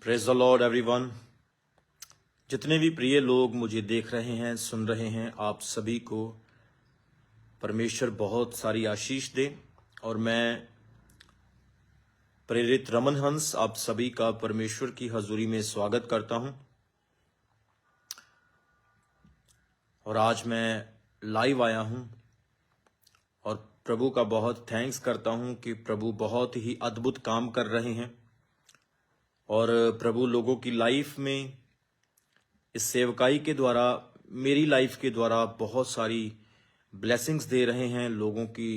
Praise the Lord everyone. जितने भी प्रिय लोग मुझे देख रहे हैं, सुन रहे हैं, आप सभी को परमेश्वर बहुत सारी आशीष दे। और मैं प्रेरित रमन हंस आप सभी का परमेश्वर की हजूरी में स्वागत करता हूं। और आज मैं लाइव आया हूं और प्रभु का बहुत थैंक्स करता हूं कि प्रभु बहुत ही अद्भुत काम कर रहे हैं और प्रभु लोगों की लाइफ में इस सेवकाई के द्वारा, मेरी लाइफ के द्वारा बहुत सारी ब्लेसिंग्स दे रहे हैं। लोगों की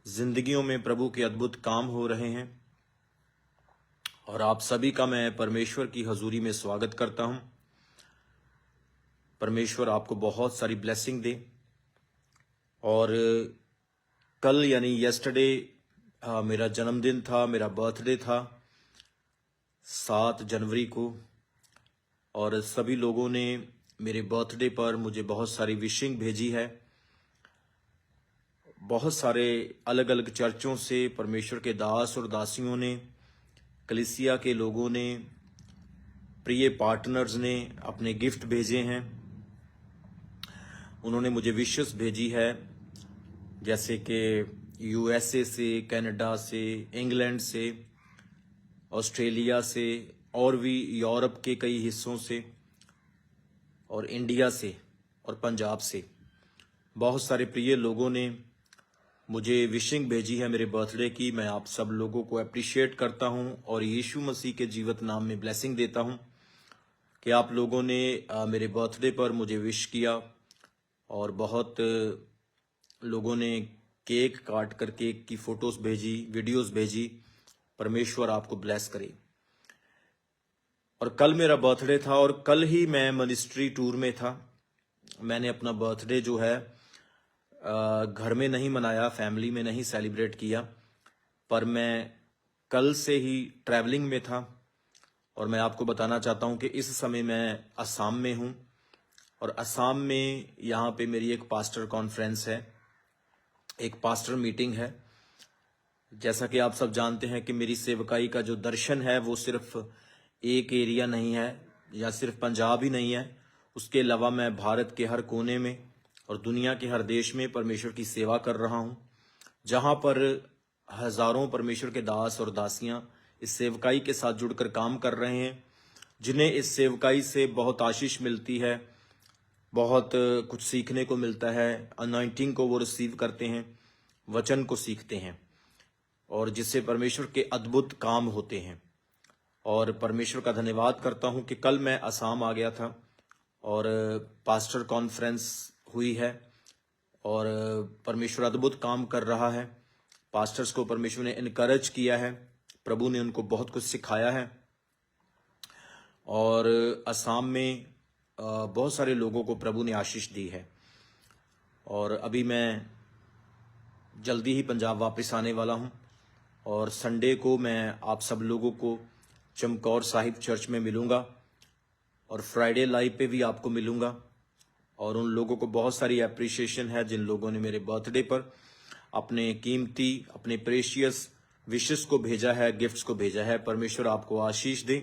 जिंदगियों में प्रभु के अद्भुत काम हो रहे हैं और आप सभी का मैं परमेश्वर की हजूरी में स्वागत करता हूं। परमेश्वर आपको बहुत सारी ब्लेसिंग दे। और कल यानी येस्टरडे मेरा जन्मदिन था, मेरा बर्थडे था 7 जनवरी को। और सभी लोगों ने मेरे बर्थडे पर मुझे बहुत सारी विशिंग भेजी है। बहुत सारे अलग अलग चर्चों से परमेश्वर के दास और दासियों ने, कलीसिया के लोगों ने, प्रिय पार्टनर्स ने अपने गिफ्ट भेजे हैं। उन्होंने मुझे विशेस भेजी है, जैसे कि यूएसए से, कनाडा से, इंग्लैंड से, ऑस्ट्रेलिया से और भी यूरोप के कई हिस्सों से और इंडिया से और पंजाब से बहुत सारे प्रिय लोगों ने मुझे विशिंग भेजी है मेरे बर्थडे की। मैं आप सब लोगों को अप्रिशिएट करता हूं और यीशु मसीह के जीवित नाम में ब्लेसिंग देता हूं कि आप लोगों ने मेरे बर्थडे पर मुझे विश किया और बहुत लोगों ने केक काट कर केक की फोटोज भेजी, वीडियोस भेजी। परमेश्वर आपको ब्लेस करे। और कल मेरा बर्थडे था और कल ही मैं मिनिस्ट्री टूर में था। मैंने अपना बर्थडे जो है घर में नहीं मनाया, फैमिली में नहीं सेलिब्रेट किया, पर मैं कल से ही ट्रैवलिंग में था। और मैं आपको बताना चाहता हूं कि इस समय मैं असम में हूं और असम में यहाँ पे मेरी एक पास्टर कॉन्फ्रेंस है, एक पास्टर मीटिंग है। जैसा कि आप सब जानते हैं कि मेरी सेवकाई का जो दर्शन है वो सिर्फ एक एरिया नहीं है या सिर्फ पंजाब ही नहीं है। उसके अलावा मैं भारत के हर कोने में और दुनिया के हर देश में परमेश्वर की सेवा कर रहा हूं, जहां पर हजारों परमेश्वर के दास और दासियां इस सेवकाई के साथ जुड़कर काम कर रहे हैं, जिन्हें इस सेवकाई से बहुत आशीष मिलती है, बहुत कुछ सीखने को मिलता है। अनॉइंटिंग को वो रिसीव करते हैं, वचन को सीखते हैं और जिससे परमेश्वर के अद्भुत काम होते हैं। और परमेश्वर का धन्यवाद करता हूं कि कल मैं असम आ गया था और पास्टर कॉन्फ्रेंस हुई है और परमेश्वर अद्भुत काम कर रहा है। पास्टर्स को परमेश्वर ने इनकरेज किया है, प्रभु ने उनको बहुत कुछ सिखाया है और असम में बहुत सारे लोगों को प्रभु ने आशीष दी है। और अभी मैं जल्दी ही पंजाब वापस आने वाला हूं और संडे को मैं आप सब लोगों को चमकौर साहिब चर्च में मिलूंगा और फ्राइडे लाइव पे भी आपको मिलूंगा। और उन लोगों को बहुत सारी एप्रिसिएशन है जिन लोगों ने मेरे बर्थडे पर अपने कीमती, अपने प्रेशियस विशेस को भेजा है, गिफ्ट्स को भेजा है। परमेश्वर आपको आशीष दे।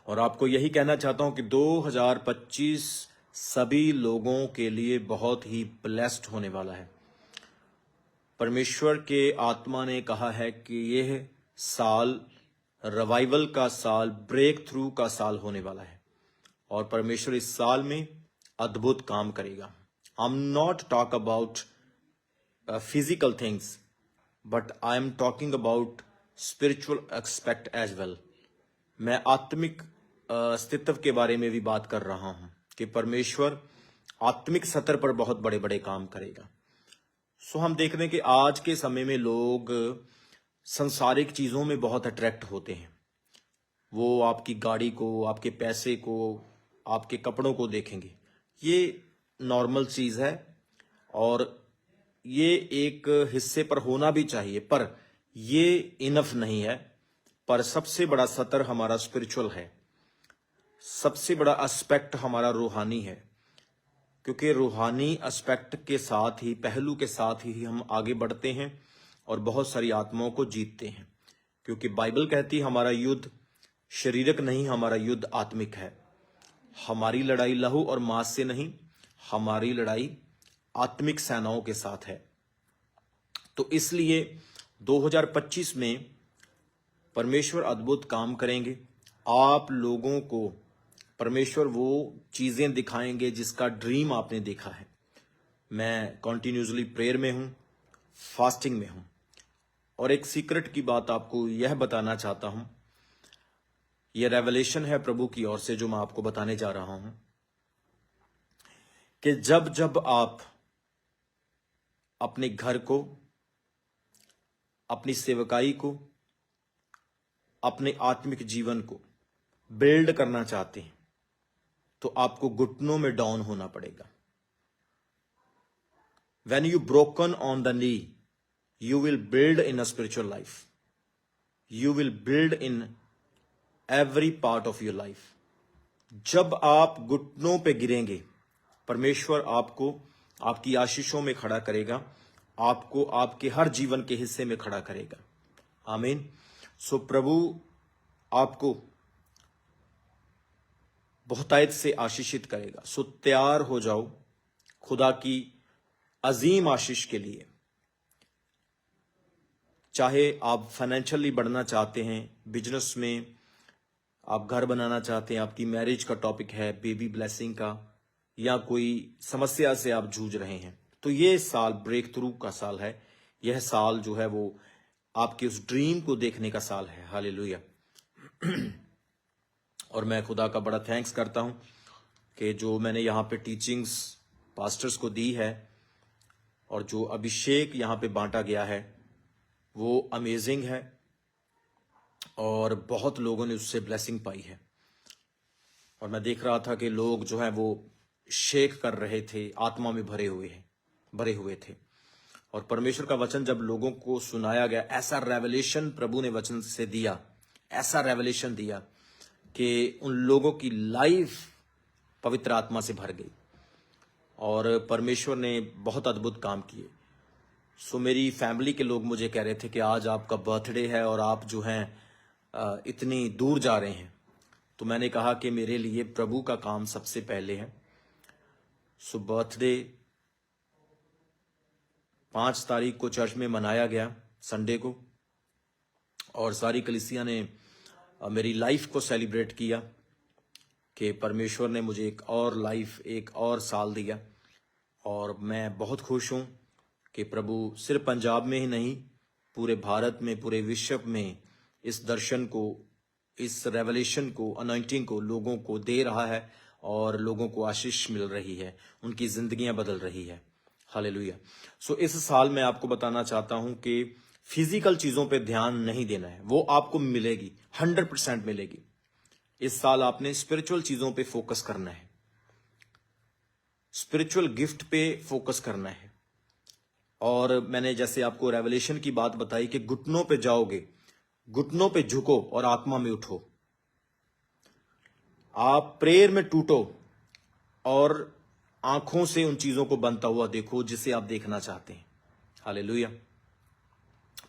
और आपको यही कहना चाहता हूं कि 2025 सभी लोगों के लिए बहुत ही ब्लेस्ड होने वाला है। परमेश्वर के आत्मा ने कहा है कि यह साल रिवाइवल का साल, ब्रेक थ्रू का साल होने वाला है और परमेश्वर इस साल में अद्भुत काम करेगा। I am not talk about physical things, but I am talking about spiritual aspect as well. मैं आत्मिक अस्तित्व के बारे में भी बात कर रहा हूं कि परमेश्वर आत्मिक सतर पर बहुत बड़े बड़े काम करेगा। सो हम देख रहे हैं कि आज के समय में लोग संसारिक चीजों में बहुत अट्रैक्ट होते हैं। वो आपकी गाड़ी को, आपके पैसे को, आपके कपड़ों को देखेंगे। ये नॉर्मल चीज है और ये एक हिस्से पर होना भी चाहिए, पर ये इनफ नहीं है। पर सबसे बड़ा सतर हमारा स्पिरिचुअल है, सबसे बड़ा एस्पेक्ट हमारा रूहानी है, क्योंकि रूहानी एस्पेक्ट के साथ ही, पहलू के साथ ही हम आगे बढ़ते हैं और बहुत सारी आत्माओं को जीतते हैं, क्योंकि बाइबल कहती है हमारा युद्ध शारीरिक नहीं, हमारा युद्ध आत्मिक है। हमारी लड़ाई लहू और मांस से नहीं, हमारी लड़ाई आत्मिक सेनाओं के साथ है। तो इसलिए 2025 में परमेश्वर अद्भुत काम करेंगे। आप लोगों को परमेश्वर वो चीजें दिखाएंगे जिसका ड्रीम आपने देखा है। मैं कॉन्टिन्यूसली प्रेयर में हूं, फास्टिंग में हूं, और एक सीक्रेट की बात आपको यह बताना चाहता हूं। यह रेवलेशन है प्रभु की ओर से जो मैं आपको बताने जा रहा हूं कि जब जब आप अपने घर को, अपनी सेवकाई को, अपने आत्मिक जीवन को बिल्ड करना चाहते हैं तो आपको घुटनों में डाउन होना पड़ेगा। When you broken on the knee, you will build in a spiritual life. You will build in every part of your life. जब आप घुटनों पे गिरेंगे, परमेश्वर आपको आपकी आशीषों में खड़ा करेगा, आपको आपके हर जीवन के हिस्से में खड़ा करेगा। आमीन। सो प्रभु आपको बहुतायत से आशीषित करेगा। सो तैयार हो जाओ खुदा की अजीम आशीष के लिए। चाहे आप फाइनेंशियली बढ़ना चाहते हैं, बिजनेस में आप घर बनाना चाहते हैं, आपकी मैरिज का टॉपिक है, बेबी ब्लेसिंग का, या कोई समस्या से आप जूझ रहे हैं, तो ये साल ब्रेक थ्रू का साल है। यह साल जो है वो आपके उस ड्रीम को देखने का साल है। हालेलुया। और मैं खुदा का बड़ा थैंक्स करता हूं कि जो मैंने यहाँ पे टीचिंग्स पास्टर्स को दी है और जो अभिषेक यहाँ पे बांटा गया है वो अमेजिंग है, और बहुत लोगों ने उससे ब्लेसिंग पाई है। और मैं देख रहा था कि लोग जो है वो शेक कर रहे थे, आत्मा में भरे हुए थे। और परमेश्वर का वचन जब लोगों को सुनाया गया, ऐसा रेवलेशन प्रभु ने वचन से दिया, ऐसा रेवलेशन दिया कि उन लोगों की लाइफ पवित्र आत्मा से भर गई और परमेश्वर ने बहुत अद्भुत काम किए। सो मेरी फैमिली के लोग मुझे कह रहे थे कि आज आपका बर्थडे है और आप जो हैं इतनी दूर जा रहे हैं। तो मैंने कहा कि मेरे लिए प्रभु का काम सबसे पहले है। सो बर्थडे 5 तारीख को चर्च में मनाया गया, संडे को, और सारी कलीसिया ने मेरी लाइफ को सेलिब्रेट किया कि परमेश्वर ने मुझे एक और लाइफ, एक और साल दिया। और मैं बहुत खुश हूं कि प्रभु सिर्फ पंजाब में ही नहीं, पूरे भारत में, पूरे विश्व में इस दर्शन को, इस रेवलेशन को, अनॉइंटिंग को लोगों को दे रहा है और लोगों को आशीष मिल रही है, उनकी जिंदगियां बदल रही है। हालेलुया। सो इस साल मैं आपको बताना चाहता हूं कि फिजिकल चीजों पे ध्यान नहीं देना है, वो आपको मिलेगी, 100% मिलेगी। इस साल आपने स्पिरिचुअल चीजों पे फोकस करना है, स्पिरिचुअल गिफ्ट पे फोकस करना है। और मैंने जैसे आपको रेवलेशन की बात बताई कि घुटनों पे जाओगे, घुटनों पे झुको और आत्मा में उठो। आप प्रेयर में टूटो और आंखों से उन चीजों को बनता हुआ देखो जिसे आप देखना चाहते हैं। हालेलुया।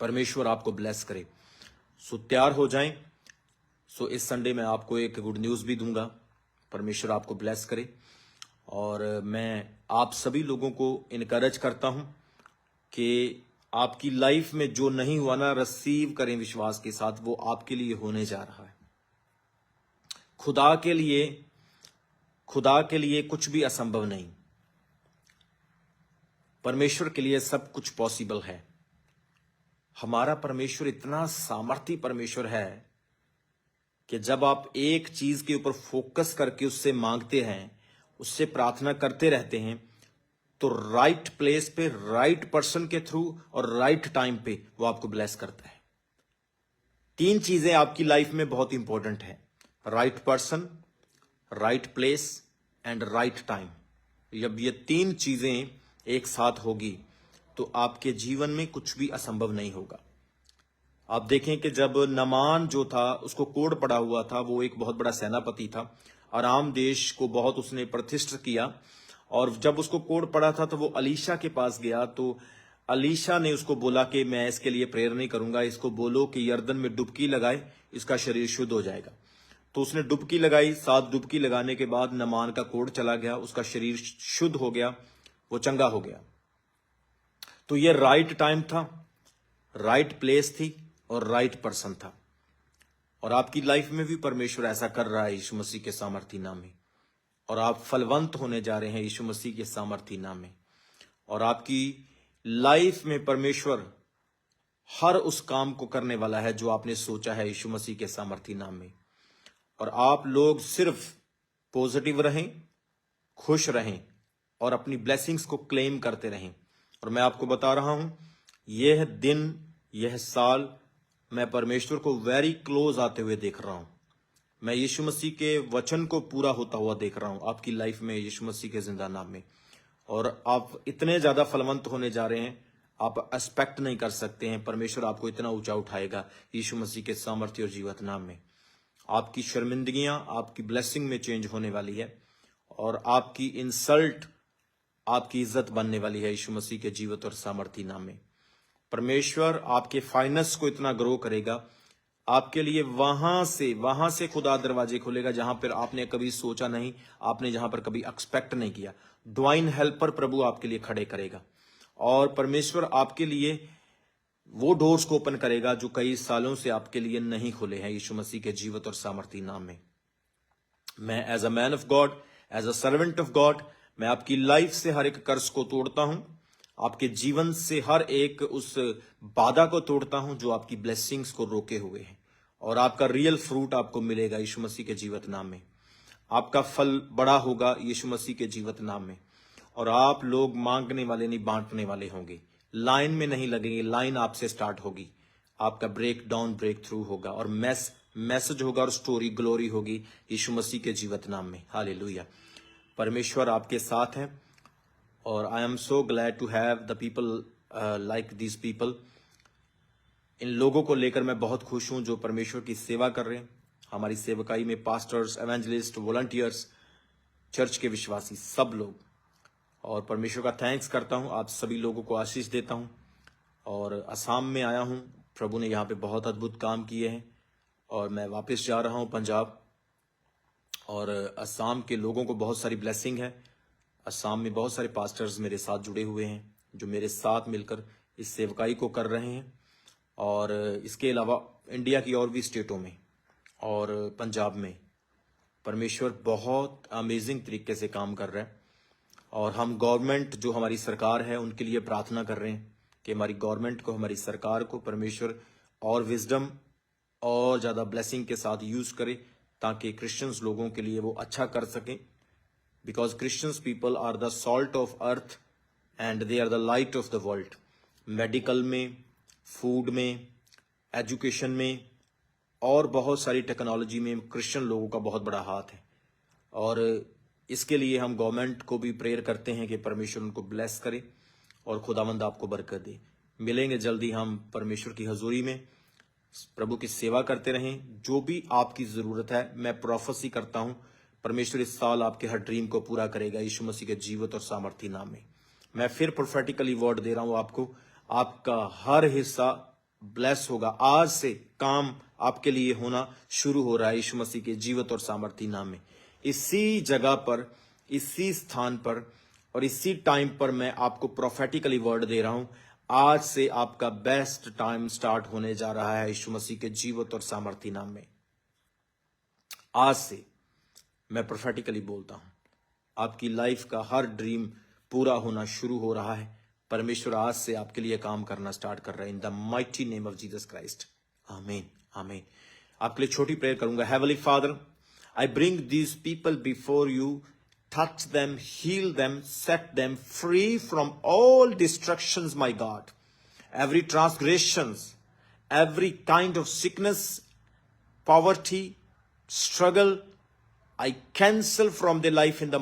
परमेश्वर आपको ब्लेस करे। सो तैयार हो जाएं। सो इस संडे मैं आपको एक गुड न्यूज भी दूंगा। परमेश्वर आपको ब्लेस करे। और मैं आप सभी लोगों को इनकरेज करता हूं कि आपकी लाइफ में जो नहीं हुआ ना, रिसीव करें विश्वास के साथ, वो आपके लिए होने जा रहा है। खुदा के लिए कुछ भी असंभव नहीं। परमेश्वर के लिए सब कुछ पॉसिबल है। हमारा परमेश्वर इतना सामर्थी परमेश्वर है कि जब आप एक चीज के ऊपर फोकस करके उससे मांगते हैं, उससे प्रार्थना करते रहते हैं, तो राइट प्लेस पे, राइट पर्सन के थ्रू और राइट टाइम पे वो आपको ब्लेस करता है। 3 चीजें आपकी लाइफ में बहुत इंपॉर्टेंट है: right person, right place and right time. जब ये 3 चीजें एक साथ होगी तो आपके जीवन में कुछ भी असंभव नहीं होगा। आप देखें कि जब नमान जो था, उसको कोढ़ पड़ा हुआ था, वो एक बहुत बड़ा सेनापति था, आराम देश को बहुत उसने प्रतिष्ठित किया। और जब उसको कोढ़ पड़ा था तो वो अलीशा के पास गया, तो अलीशा ने उसको बोला कि मैं इसके लिए प्रेयर नहीं करूंगा, इसको बोलो कि यर्दन में डुबकी लगाए, इसका शरीर शुद्ध हो जाएगा। तो उसने डुबकी लगाई। 7 डुबकी लगाने के बाद नामान का कोढ़ चला गया, उसका शरीर शुद्ध हो गया, वो चंगा हो गया। तो ये राइट टाइम था, राइट प्लेस थी और राइट पर्सन था। और आपकी लाइफ में भी परमेश्वर ऐसा कर रहा है यीशु मसीह के सामर्थी नाम में। और आप फलवंत होने जा रहे हैं यीशु मसीह के सामर्थी नाम में। और आपकी लाइफ में परमेश्वर हर उस काम को करने वाला है जो आपने सोचा है यीशु मसीह के सामर्थी नाम में। और आप लोग सिर्फ पॉजिटिव रहें, खुश रहें और अपनी ब्लेसिंग्स को क्लेम करते रहें। और मैं आपको बता रहा हूं, यह दिन, यह साल मैं परमेश्वर को वेरी क्लोज आते हुए देख रहा हूं। मैं यीशु मसीह के वचन को पूरा होता हुआ देख रहा हूं आपकी लाइफ में यीशु मसीह के जिंदा नाम में। और आप इतने ज्यादा फलवंत होने जा रहे हैं, आप एक्सपेक्ट नहीं कर सकते हैं। परमेश्वर आपको इतना ऊंचा उठाएगा यीशु मसीह के सामर्थ्य और जीवत नाम में। आपकी शर्मिंदगियां आपकी ब्लेसिंग में चेंज होने वाली है और आपकी इंसल्ट आपकी इज्जत बनने वाली है यीशु मसीह के जीवत और सामर्थी नाम में। परमेश्वर आपके फाइनेंस को इतना ग्रो करेगा, आपके लिए वहां से खुदा दरवाजे खोलेगा जहां पर आपने कभी सोचा नहीं, आपने जहां पर कभी एक्सपेक्ट नहीं किया। डिवाइन हेल्पर प्रभु आपके लिए खड़े करेगा और परमेश्वर आपके लिए वो डोर्स को ओपन करेगा जो कई सालों से आपके लिए नहीं खुले हैं यीशु मसीह के जीवत और सामर्थी नाम में। मैं as a man of God, as a servant of God, मैं आपकी लाइफ से हर एक कर्ज को तोड़ता हूं, आपके जीवन से हर एक उस बाधा को तोड़ता हूं जो आपकी ब्लेसिंग्स को रोके हुए है। और आपका रियल फ्रूट आपको मिलेगा यीशु मसीह के जीवत नाम में। आपका फल बड़ा होगा यीशु मसीह के जीवत नाम में। और आप लोग मांगने वाले नहीं, बांटने वाले होंगे। लाइन में नहीं लगेंगे, लाइन आपसे स्टार्ट होगी। आपका ब्रेक डाउन, ब्रेक थ्रू होगा और मैसेज होगा और स्टोरी ग्लोरी होगी यीशु मसीह के जीवत नाम में। हालेलुया। परमेश्वर आपके साथ है और I am so glad to have the people like these people. इन लोगों को लेकर मैं बहुत खुश हूं जो परमेश्वर की सेवा कर रहे हैं। हमारी सेवकाई में पास्टर्स, एवेंजलिस्ट, वॉलंटियर्स, चर्च के विश्वासी, सब लोग। और परमेश्वर का थैंक्स करता हूं, आप सभी लोगों को आशीष देता हूं। और असम में आया हूं, प्रभु ने यहाँ पे बहुत अद्भुत काम किए हैं और मैं वापस जा रहा हूं पंजाब। और असम के लोगों को बहुत सारी ब्लेसिंग है। असम में बहुत सारे पास्टर्स मेरे साथ जुड़े हुए हैं जो मेरे साथ मिलकर इस सेवकाई को कर रहे हैं। और इसके अलावा इंडिया की और भी स्टेटों में और पंजाब में परमेश्वर बहुत अमेजिंग तरीके से काम कर रहा है। और हम गवर्नमेंट, जो हमारी सरकार है, उनके लिए प्रार्थना कर रहे हैं कि हमारी गवर्नमेंट को, हमारी सरकार को परमेश्वर और विजडम और ज़्यादा ब्लेसिंग के साथ यूज़ करे ताकि क्रिश्चियंस लोगों के लिए वो अच्छा कर सकें। Because Christians people are the salt of earth and they are the light of the world. Medical में, फूड में, एजुकेशन में और बहुत सारी टेक्नोलॉजी में क्रिश्चियन लोगों का बहुत बड़ा हाथ है। और इसके लिए हम गवर्नमेंट को भी प्रेयर करते हैं कि परमेश्वर उनको ब्लेस करे और खुदावंद आपको बरकत दे। मिलेंगे जल्दी हम परमेश्वर की हजूरी में, प्रभु की सेवा करते रहें। जो भी आपकी ज़रूरत है, मैं प्रोफेसी करता हूं, परमेश्वर इस साल आपके हर ड्रीम को पूरा करेगा यीशु मसीह के जीवत और सामर्थी नाम में। मैं फिर प्रोफेटिकली वर्ड दे रहा हूं आपको, आपका हर हिस्सा ब्लेस होगा। आज से काम आपके लिए होना शुरू हो रहा है यीशु मसीह के जीवत और सामर्थी नाम में। इसी जगह पर, इसी स्थान पर और इसी टाइम पर मैं आपको प्रोफेटिकली वर्ड दे रहा हूं, आज से आपका बेस्ट टाइम स्टार्ट होने जा रहा है यीशु मसीह के जीवत और सामर्थी नाम में। आज से मैं प्रोफेटिकली बोलता हूं, आपकी लाइफ का हर ड्रीम पूरा होना शुरू हो रहा है। परमेश्वर आज से आपके लिए काम करना स्टार्ट कर रहा है in the mighty name of Jesus Christ. आमीन, आमीन। आपके लिए छोटी प्रेयर करूंगा। Heavenly father, I bring these people before you, touch them, heal them, set them free from all destructions, my God. Every transgressions, every kind of sickness, poverty, struggle, I cancel from their life in the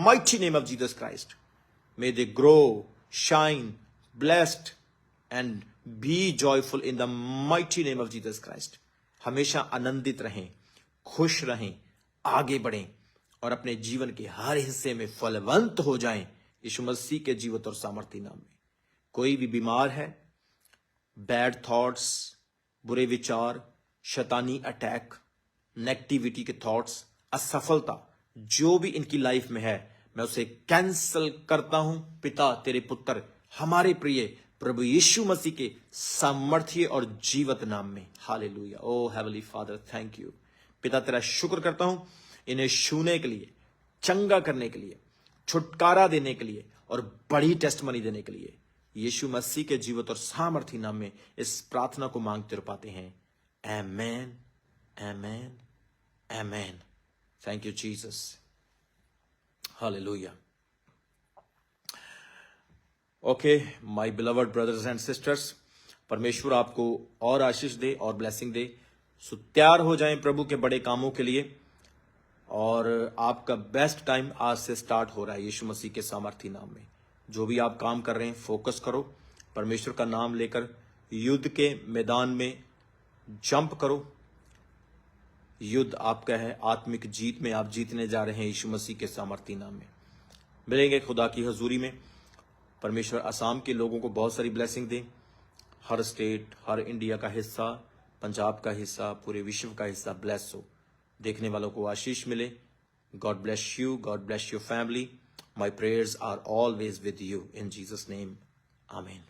mighty name of Jesus Christ. May they grow, shine, blessed, and be joyful in the mighty name of Jesus Christ. हमेशा आनंदित रहें, खुश रहें, आगे बढ़ें और अपने जीवन के हर हिस्से में फलवंत हो जाएं यीशु मसीह के जीवत और सामर्थी नाम में। कोई भी बीमार है, बैड थॉट्स, बुरे विचार, शैतानी अटैक, नेगेटिविटी के थॉट्स, असफलता जो भी इनकी लाइफ में है, मैं उसे कैंसल करता हूं पिता तेरे पुत्र हमारे प्रिय प्रभु यीशु मसीह के सामर्थ्य और जीवत नाम में। Hallelujah. Oh heavenly father, thank you पिता, तेरा शुक्र करता हूं इन्हें छूने के लिए, चंगा करने के लिए, छुटकारा देने के लिए और बड़ी टेस्टमनी देने के लिए यीशु मसीह के जीवत और सामर्थ्य नाम में इस प्रार्थना को मांगते और पाते हैं। Amen, amen, amen. Thank you Jesus. Hallelujah. Okay my beloved brothers and sisters, परमेश्वर आपको और आशीष दे और ब्लेसिंग दे। सो तैयार हो जाएं प्रभु के बड़े कामों के लिए, और आपका बेस्ट टाइम आज से स्टार्ट हो रहा है यीशु मसीह के सामर्थ्य नाम में। जो भी आप काम कर रहे हैं फोकस करो, परमेश्वर का नाम लेकर युद्ध के मैदान में जंप करो। युद्ध आपका है, आत्मिक जीत में आप जीतने जा रहे हैं यीशु मसीह के सामर्थ्य नाम में। मिलेंगे खुदा की हजूरी में। परमेश्वर असम के लोगों को बहुत सारी ब्लेसिंग दे, हर स्टेट, हर इंडिया का हिस्सा, पंजाब का हिस्सा, पूरे विश्व का हिस्सा ब्लेस हो, देखने वालों को आशीष मिले। God bless you, God bless your family. My prayers are always with you in Jesus name, आमीन।